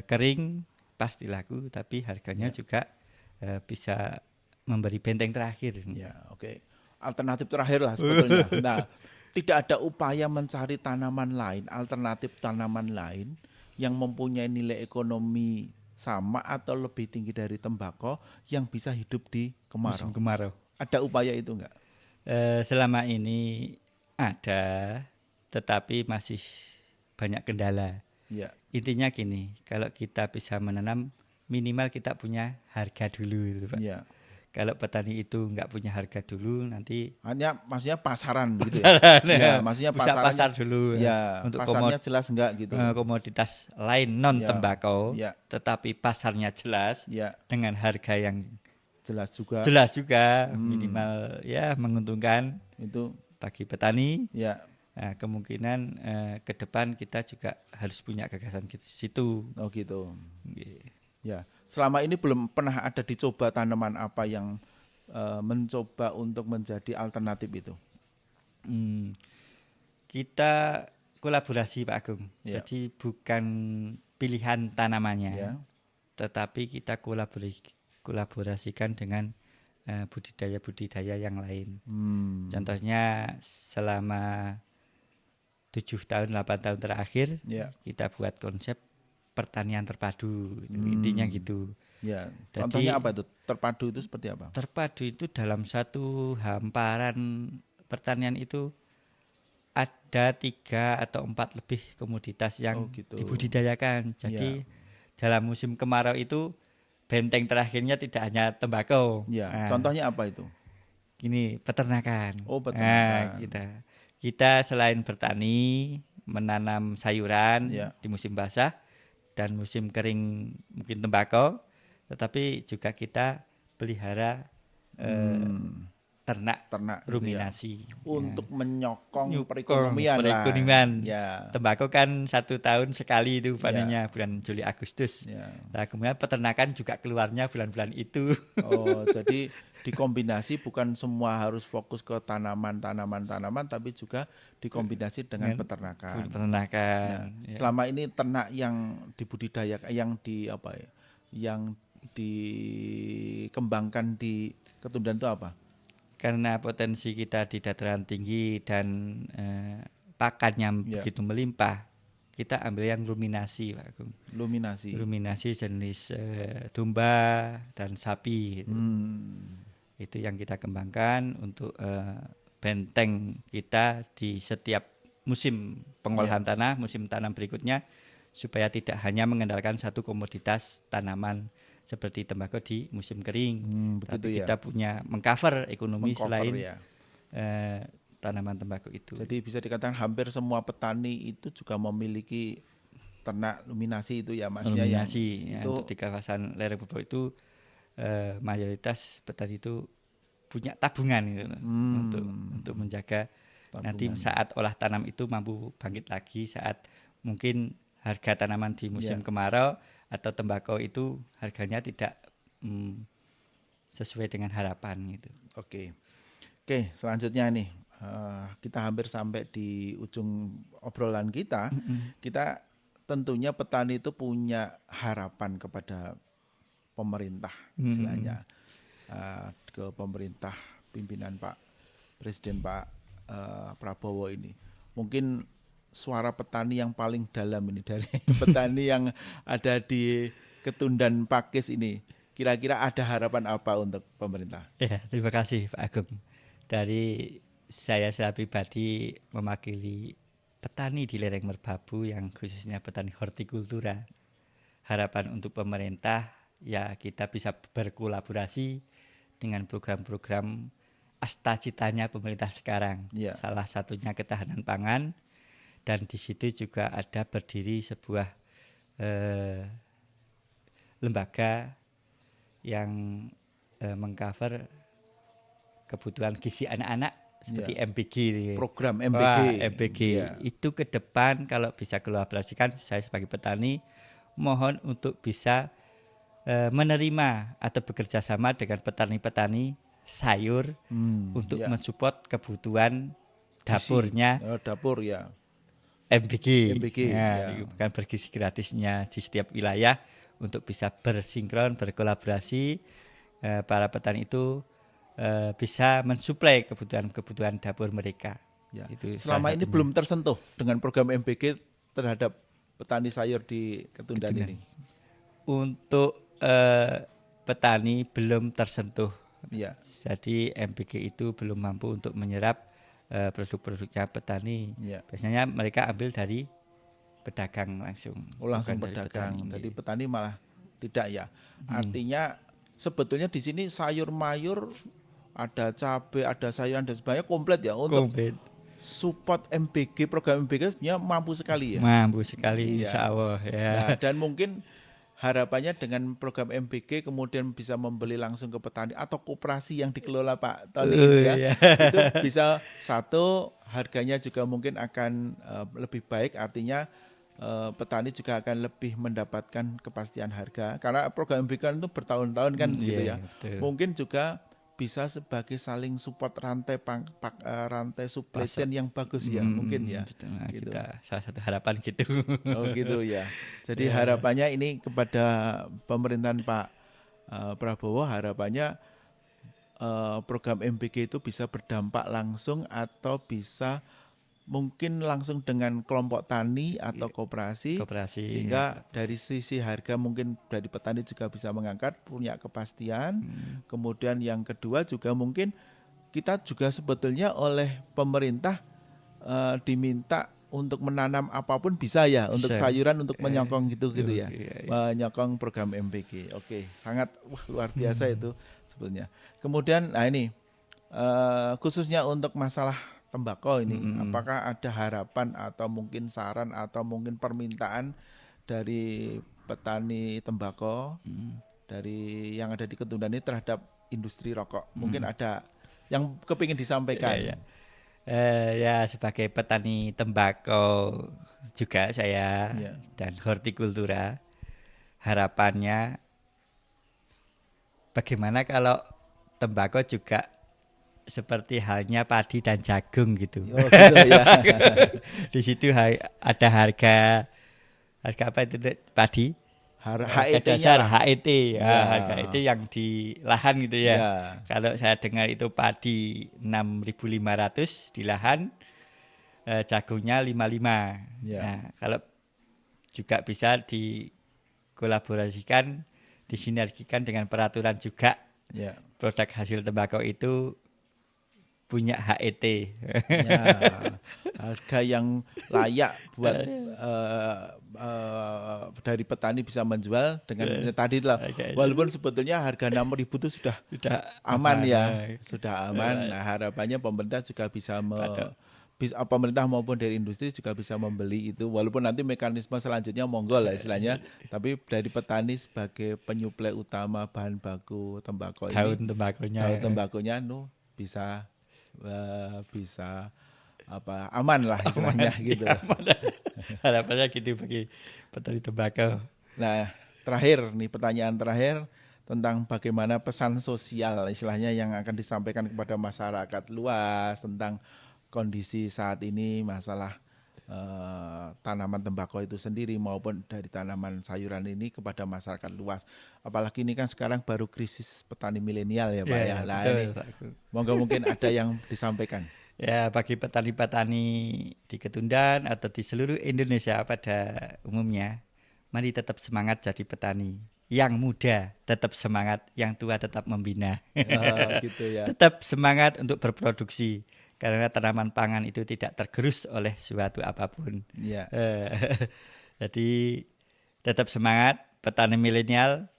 kering pasti laku, tapi harganya juga bisa memberi benteng terakhir. Ya, oke. Alternatif terakhir lah sebetulnya. Nah, tidak ada upaya mencari tanaman lain, alternatif tanaman lain yang mempunyai nilai ekonomi sama atau lebih tinggi dari tembakau yang bisa hidup di Musim kemarau. kemarau. Ada upaya itu enggak? Selama ini ada, tetapi masih banyak kendala. Ya. Intinya gini, kalau kita bisa menanam, minimal kita punya harga dulu, gitu, Pak. Ya. Kalau petani itu nggak punya harga dulu, nanti Hanya maksudnya pasaran gitu ya. Ya, maksudnya bisa pasarannya pasar dulu ya, untuk pasarnya jelas enggak gitu. komoditas lain non tembakau, Ya. tetapi pasarnya jelas Ya, dengan harga yang jelas juga. jelas juga, minimal ya menguntungkan Itu bagi petani. ya. Nah, kemungkinan ke depan kita juga harus punya gagasan ke situ. Oh gitu. Nggih. Ya, selama ini belum pernah ada dicoba tanaman apa yang mencoba untuk menjadi alternatif itu. Kita kolaborasi Pak Agung. Ya. Jadi bukan pilihan tanamannya, Ya. tetapi kita kolaborasikan dengan budidaya-budidaya yang lain. Contohnya selama 7 tahun 8 tahun terakhir Ya. kita buat konsep pertanian terpadu, intinya gitu. Ya. Jadi, Contohnya apa itu? Terpadu itu seperti apa? Terpadu itu dalam satu hamparan pertanian itu ada 3 atau 4 lebih komoditas yang gitu. dibudidayakan. Jadi dalam musim kemarau itu benteng terakhirnya tidak hanya tembakau. Ya. Nah, Contohnya apa itu? Ini peternakan. Oh, peternakan. Nah, kita selain bertani, menanam sayuran di musim basah dan musim kering mungkin tembakau, tetapi juga kita pelihara ternak ruminasi gitu ya. Untuk menyokong perekonomian lah. Ya. Tembakau kan 1 tahun sekali itu panennya bulan Juli Agustus. Nah, kemudian peternakan juga keluarnya bulan-bulan itu. Oh, jadi dikombinasi, bukan semua harus fokus ke tanaman, tapi juga dikombinasi dengan peternakan. Nah, selama ini ternak yang dibudidayakan, yang dikembangkan di Ketundan itu apa? Karena potensi kita di dataran tinggi dan pakannya begitu melimpah, kita ambil yang ruminasi, Pak Agung. Ruminasi jenis domba dan sapi. Itu yang kita kembangkan untuk benteng kita di setiap musim pengolahan tanah, musim tanam berikutnya, supaya tidak hanya mengandalkan satu komoditas tanaman seperti tembakau di musim kering, tapi kita punya mengcover ekonomi selain ya. tanaman tembakau itu. Jadi bisa dikatakan hampir semua petani itu juga memiliki ternak luminasi itu ya Mas ya, yang Luminasi, untuk di kawasan lereng Bebau itu mayoritas petani itu punya tabungan gitu loh, untuk menjaga tabungan. Nanti saat olah tanam itu mampu bangkit lagi saat mungkin harga tanaman di musim kemarau atau tembakau itu harganya tidak sesuai dengan harapan gitu. Oke, selanjutnya nih kita hampir sampai di ujung obrolan kita. Kita tentunya petani itu punya harapan kepada pemerintah, istilahnya ke pemerintah pimpinan Pak Presiden Pak Prabowo ini. Mungkin suara petani yang paling dalam ini dari petani yang ada di Ketundan Pakis ini. Kira-kira ada harapan apa untuk pemerintah? Ya, terima kasih Pak Agung. Dari saya pribadi mewakili petani di lereng Merbabu yang khususnya petani hortikultura. Harapan untuk pemerintah ya kita bisa berkolaborasi dengan program-program astacitanya pemerintah sekarang. Salah satunya ketahanan pangan, dan di situ juga ada berdiri sebuah lembaga yang mengcover kebutuhan gizi anak-anak seperti MPG. Program MPG. MPG itu ke depan kalau bisa kolaborasikan, saya sebagai petani mohon untuk bisa menerima atau bekerja sama dengan petani-petani sayur untuk mensupport kebutuhan dapurnya. Dapur ya. MPG. Bukan bergizi gratisnya di setiap wilayah untuk bisa bersinkron, berkolaborasi, para petani itu bisa mensuplai kebutuhan dapur mereka. Itu selama ini belum tersentuh dengan program MPG terhadap petani sayur di Ketundan ini. Untuk petani belum tersentuh. Jadi MPG itu belum mampu untuk menyerap produk-produknya petani. Biasanya mereka ambil dari pedagang langsung. Langsung pedagang. Jadi petani malah tidak ya. Artinya sebetulnya di sini sayur mayur, ada cabai, ada sayuran dan sebagainya komplit ya untuk support MPG, program MPG sebenarnya mampu sekali ya. Mampu sekali insya Allah ya. Nah, dan mungkin harapannya dengan program MPG kemudian bisa membeli langsung ke petani atau koperasi yang dikelola Pak Tony itu bisa satu, harganya juga mungkin akan lebih baik, artinya petani juga akan lebih mendapatkan kepastian harga karena program MPG itu bertahun-tahun kan gitu ya. Betul. Mungkin juga bisa sebagai saling support rantai supply chain yang bagus ya mungkin ya. Nah, gitu. Kita salah satu harapan gitu. Oh gitu ya. Jadi harapannya ini kepada pemerintahan Pak Prabowo, harapannya program MPG itu bisa berdampak langsung atau bisa mungkin langsung dengan kelompok tani atau koperasi sehingga dari sisi harga mungkin dari petani juga bisa mengangkat, punya kepastian. Kemudian yang kedua juga mungkin kita juga sebetulnya oleh pemerintah diminta untuk menanam apapun bisa ya, untuk sayuran, untuk menyokong gitu ya, menyokong program MPG. Oke, sangat luar biasa itu sebetulnya. Kemudian nah ini khususnya untuk masalah tembakau ini, apakah ada harapan atau mungkin saran atau mungkin permintaan dari petani tembakau dari yang ada di Ketundan ini terhadap industri rokok? Mungkin ada yang kepingin disampaikan. Ya sebagai petani tembakau juga saya dan hortikultura, harapannya bagaimana kalau tembakau juga seperti halnya padi dan jagung gitu. Oh, gitu ya. Di situ ada harga apa itu padi? HET-nya. HET, harga HET yang di lahan gitu ya. Kalau saya dengar itu padi 6.500 di lahan, jagungnya 55. Nah, kalau juga bisa dikolaborasikan, disinergikan dengan peraturan juga. Produk hasil tembakau itu punya HET. Ya, harga yang layak buat dari petani bisa menjual dengan tadi lah. Walaupun sebetulnya harga 6.000 itu sudah aman ya, sudah aman. Nah, harapannya pemerintah juga bisa pemerintah maupun dari industri juga bisa membeli itu, walaupun nanti mekanisme selanjutnya monggo lah istilahnya, tapi dari petani sebagai penyuplai utama bahan baku tembakau daun ini, tembakunya bisa aman lah istilahnya gitu. Harapannya gitu bagi petani tembakau. Nah, terakhir nih, pertanyaan terakhir tentang bagaimana pesan sosial istilahnya yang akan disampaikan kepada masyarakat luas tentang kondisi saat ini, masalah tanaman tembakau itu sendiri maupun dari tanaman sayuran ini kepada masyarakat luas. Apalagi ini kan sekarang baru krisis petani milenial ya Pak ya. Nah, ini monggo mungkin ada yang disampaikan. Ya, bagi petani-petani di Ketundan atau di seluruh Indonesia pada umumnya, mari tetap semangat jadi petani. Yang muda tetap semangat, yang tua tetap membina. Gitu ya. Tetap semangat untuk berproduksi. Karena tanaman pangan itu tidak tergerus oleh suatu apapun. Ya. Jadi tetap semangat, petani milenial,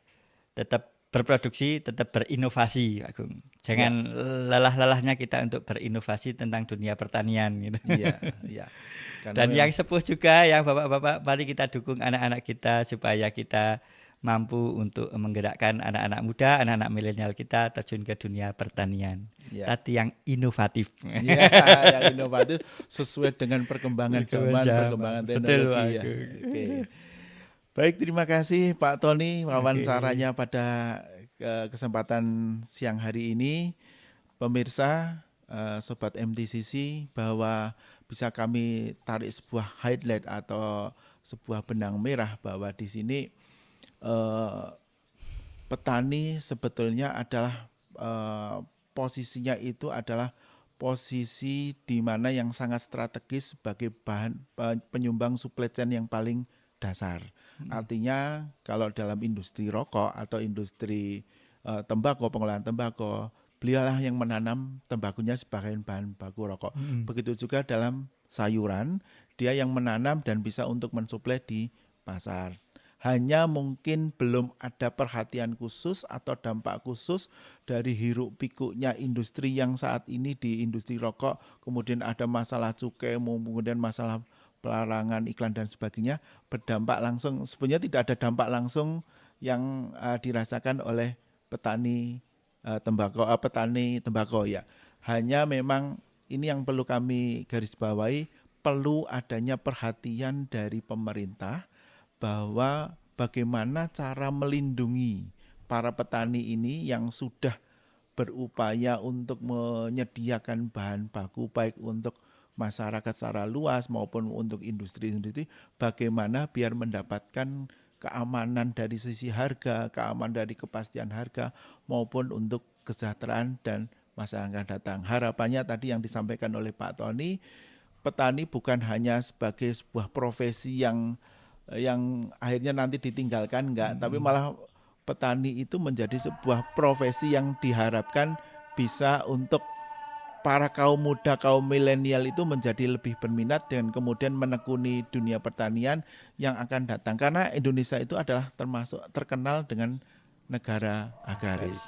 tetap berproduksi, tetap berinovasi, Agung. Jangan lelah-lelahnya kita untuk berinovasi tentang dunia pertanian. Gitu. Iya. Dan yang sepuh juga, yang bapak-bapak, mari kita dukung anak-anak kita supaya kita mampu untuk menggerakkan anak-anak muda, anak-anak milenial kita terjun ke dunia pertanian. Tapi yang inovatif. Yang inovatif sesuai dengan perkembangan zaman, perkembangan teknologi. Ya. Oke. Baik, terima kasih Pak Tony wawancaranya pada kesempatan siang hari ini. Pemirsa, Sobat MTCC, bahwa bisa kami tarik sebuah highlight atau sebuah benang merah bahwa di sini petani sebetulnya adalah posisinya itu adalah posisi di mana yang sangat strategis sebagai bahan penyumbang supply chain yang paling dasar. Artinya kalau dalam industri rokok atau industri tembakau, pengolahan tembakau, beliaulah yang menanam tembakunya sebagai bahan baku rokok. Begitu juga dalam sayuran, dia yang menanam dan bisa untuk mensuplai di pasar. Hanya mungkin belum ada perhatian khusus atau dampak khusus dari hiruk pikuknya industri yang saat ini di industri rokok, kemudian ada masalah cukai, kemudian masalah pelarangan iklan dan sebagainya, berdampak langsung. Sebenarnya tidak ada dampak langsung yang dirasakan oleh petani tembakau ya. Hanya memang ini yang perlu kami garis bawahi, perlu adanya perhatian dari pemerintah bahwa bagaimana cara melindungi para petani ini yang sudah berupaya untuk menyediakan bahan baku baik untuk masyarakat secara luas maupun untuk industri-industri, bagaimana biar mendapatkan keamanan dari sisi harga, keamanan dari kepastian harga maupun untuk kesejahteraan dan masa yang akan datang. Harapannya tadi yang disampaikan oleh Pak Tony, petani bukan hanya sebagai sebuah profesi yang akhirnya nanti ditinggalkan, enggak, tapi malah petani itu menjadi sebuah profesi yang diharapkan bisa untuk para kaum muda, kaum milenial itu menjadi lebih berminat dan kemudian menekuni dunia pertanian yang akan datang. Karena Indonesia itu adalah terkenal dengan negara agraris.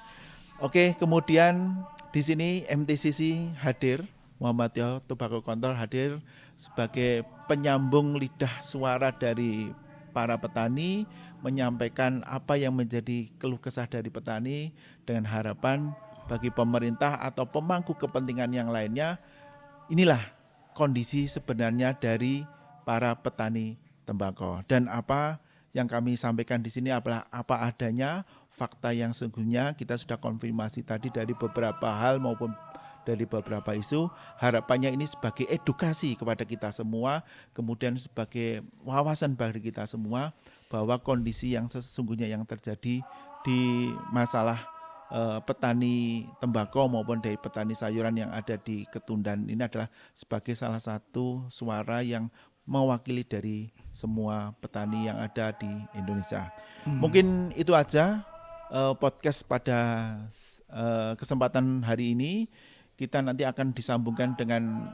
Oke, kemudian di sini MTCC hadir, Muhammadiyah Tobacco Control hadir sebagai penyambung lidah suara dari para petani, menyampaikan apa yang menjadi keluh kesah dari petani dengan harapan bagi pemerintah atau pemangku kepentingan yang lainnya. Inilah kondisi sebenarnya dari para petani tembakau, dan apa yang kami sampaikan di sini adalah apa adanya, fakta yang sesungguhnya. Kita sudah konfirmasi tadi dari beberapa hal maupun dari beberapa isu. Harapannya ini sebagai edukasi kepada kita semua, kemudian sebagai wawasan bagi kita semua bahwa kondisi yang sesungguhnya yang terjadi di masalah petani tembakau maupun dari petani sayuran yang ada di Ketundan ini adalah sebagai salah satu suara yang mewakili dari semua petani yang ada di Indonesia. Mungkin itu aja podcast pada kesempatan hari ini. kita nanti akan disambungkan dengan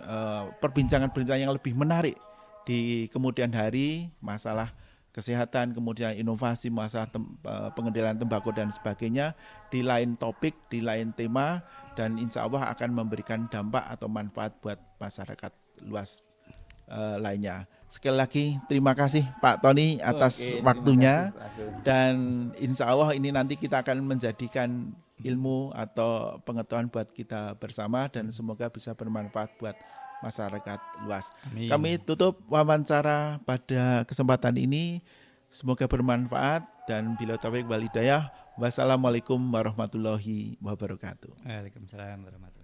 perbincangan-perbincangan yang lebih menarik di kemudian hari, masalah kesehatan, kemudian inovasi, masalah pengendalian tembakau dan sebagainya di lain topik, di lain tema, dan insya Allah akan memberikan dampak atau manfaat buat masyarakat luas lainnya. Sekali lagi terima kasih Pak Tony atas waktunya, dan insya Allah ini nanti kita akan menjadikan ilmu atau pengetahuan buat kita bersama dan semoga bisa bermanfaat buat masyarakat luas. Amin. Kami tutup wawancara pada kesempatan ini, semoga bermanfaat dan bila taufiq wal hidayah. Wassalamualaikum warahmatullahi wabarakatuh. Waalaikumsalam warahmatullahi wabarakatuh.